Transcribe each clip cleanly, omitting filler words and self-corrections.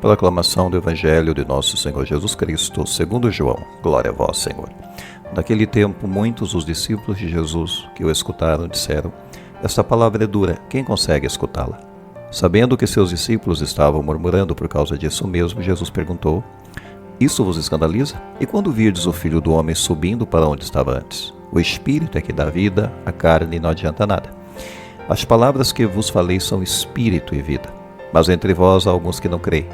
Proclamação do Evangelho de Nosso Senhor Jesus Cristo, segundo João. Glória a vós, Senhor. Naquele tempo, muitos dos discípulos de Jesus que o escutaram disseram: esta palavra é dura, quem consegue escutá-la? Sabendo que seus discípulos estavam murmurando por causa disso mesmo, Jesus perguntou: isso vos escandaliza? E quando virdes o Filho do Homem subindo para onde estava antes? O Espírito é que dá vida, a carne não adianta nada. As palavras que vos falei são Espírito e vida, mas entre vós há alguns que não creem.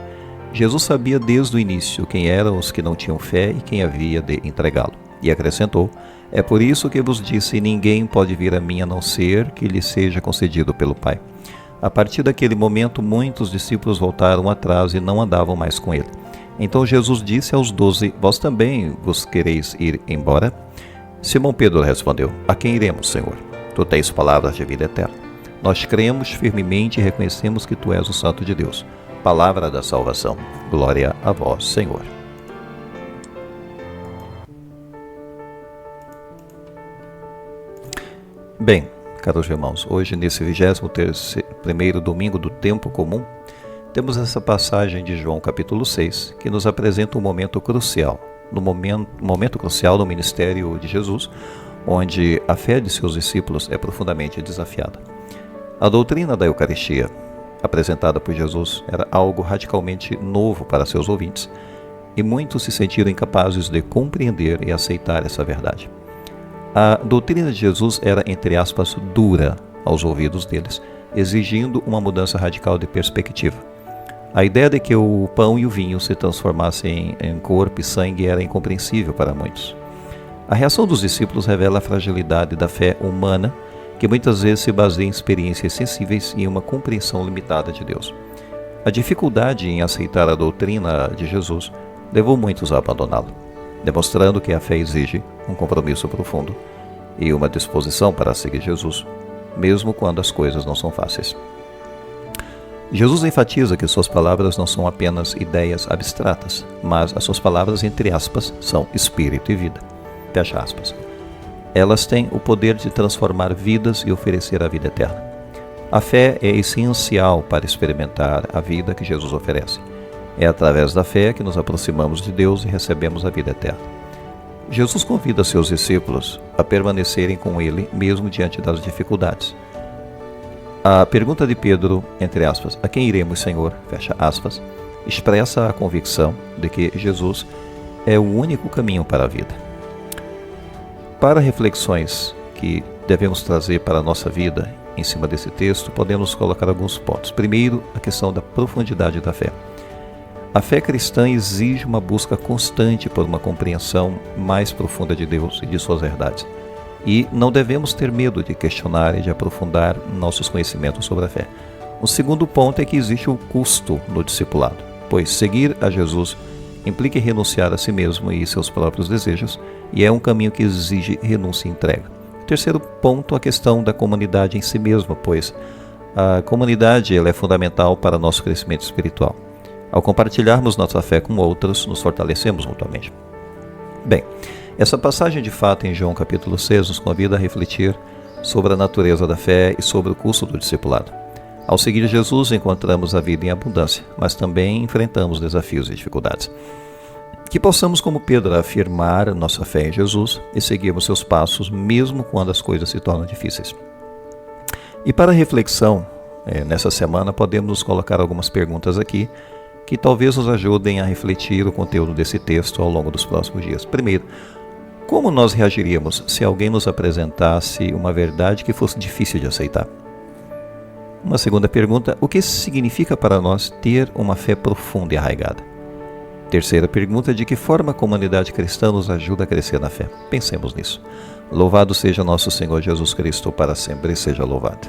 Jesus sabia desde o início quem eram os que não tinham fé e quem havia de entregá-lo. E acrescentou: é por isso que vos disse, ninguém pode vir a mim a não ser que lhe seja concedido pelo Pai. A partir daquele momento, muitos discípulos voltaram atrás e não andavam mais com ele. Então Jesus disse aos 12, vós também vos quereis ir embora? Simão Pedro respondeu: a quem iremos, Senhor? Tu tens palavras de vida eterna. Nós cremos firmemente e reconhecemos que tu és o Santo de Deus. Palavra da salvação. Glória a vós, Senhor. Bem, caros irmãos, hoje nesse 21º domingo do tempo comum, temos essa passagem de João capítulo 6, que nos apresenta um momento crucial, momento crucial no ministério de Jesus, onde a fé de seus discípulos é profundamente desafiada. A doutrina da Eucaristia, apresentada por Jesus, era algo radicalmente novo para seus ouvintes, e muitos se sentiram incapazes de compreender e aceitar essa verdade. A doutrina de Jesus era, entre aspas, dura aos ouvidos deles, exigindo uma mudança radical de perspectiva. A ideia de que o pão e o vinho se transformassem em corpo e sangue era incompreensível para muitos. A reação dos discípulos revela a fragilidade da fé humana, que muitas vezes se baseia em experiências sensíveis e em uma compreensão limitada de Deus. A dificuldade em aceitar a doutrina de Jesus levou muitos a abandoná-lo, demonstrando que a fé exige um compromisso profundo e uma disposição para seguir Jesus, mesmo quando as coisas não são fáceis. Jesus enfatiza que suas palavras não são apenas ideias abstratas, mas as suas palavras, entre aspas, são espírito e vida. Fecha aspas. Elas têm o poder de transformar vidas e oferecer a vida eterna. A fé é essencial para experimentar a vida que Jesus oferece. É através da fé que nos aproximamos de Deus e recebemos a vida eterna. Jesus convida seus discípulos a permanecerem com Ele mesmo diante das dificuldades. A pergunta de Pedro, entre aspas, a quem iremos, Senhor? Fecha aspas, expressa a convicção de que Jesus é o único caminho para a vida. Para reflexões que devemos trazer para a nossa vida em cima desse texto, podemos colocar alguns pontos. Primeiro, a questão da profundidade da fé. A fé cristã exige uma busca constante por uma compreensão mais profunda de Deus e de suas verdades. E não devemos ter medo de questionar e de aprofundar nossos conhecimentos sobre a fé. O segundo ponto é que existe o custo no discipulado, pois seguir a Jesus implica renunciar a si mesmo e seus próprios desejos, e é um caminho que exige renúncia e entrega. Terceiro ponto, a questão da comunidade em si mesma, pois a comunidade ela é fundamental para nosso crescimento espiritual. Ao compartilharmos nossa fé com outros, nos fortalecemos mutuamente. Bem, essa passagem de fato em João capítulo 6 nos convida a refletir sobre a natureza da fé e sobre o custo do discipulado. Ao seguir Jesus, encontramos a vida em abundância, mas também enfrentamos desafios e dificuldades. Que possamos, como Pedro, afirmar nossa fé em Jesus e seguirmos seus passos, mesmo quando as coisas se tornam difíceis. E para reflexão, nessa semana, podemos nos colocar algumas perguntas aqui, que talvez nos ajudem a refletir o conteúdo desse texto ao longo dos próximos dias. Primeiro, como nós reagiríamos se alguém nos apresentasse uma verdade que fosse difícil de aceitar? Uma segunda pergunta, o que significa para nós ter uma fé profunda e arraigada? Terceira pergunta, de que forma a comunidade cristã nos ajuda a crescer na fé? Pensemos nisso. Louvado seja nosso Senhor Jesus Cristo, para sempre seja louvado.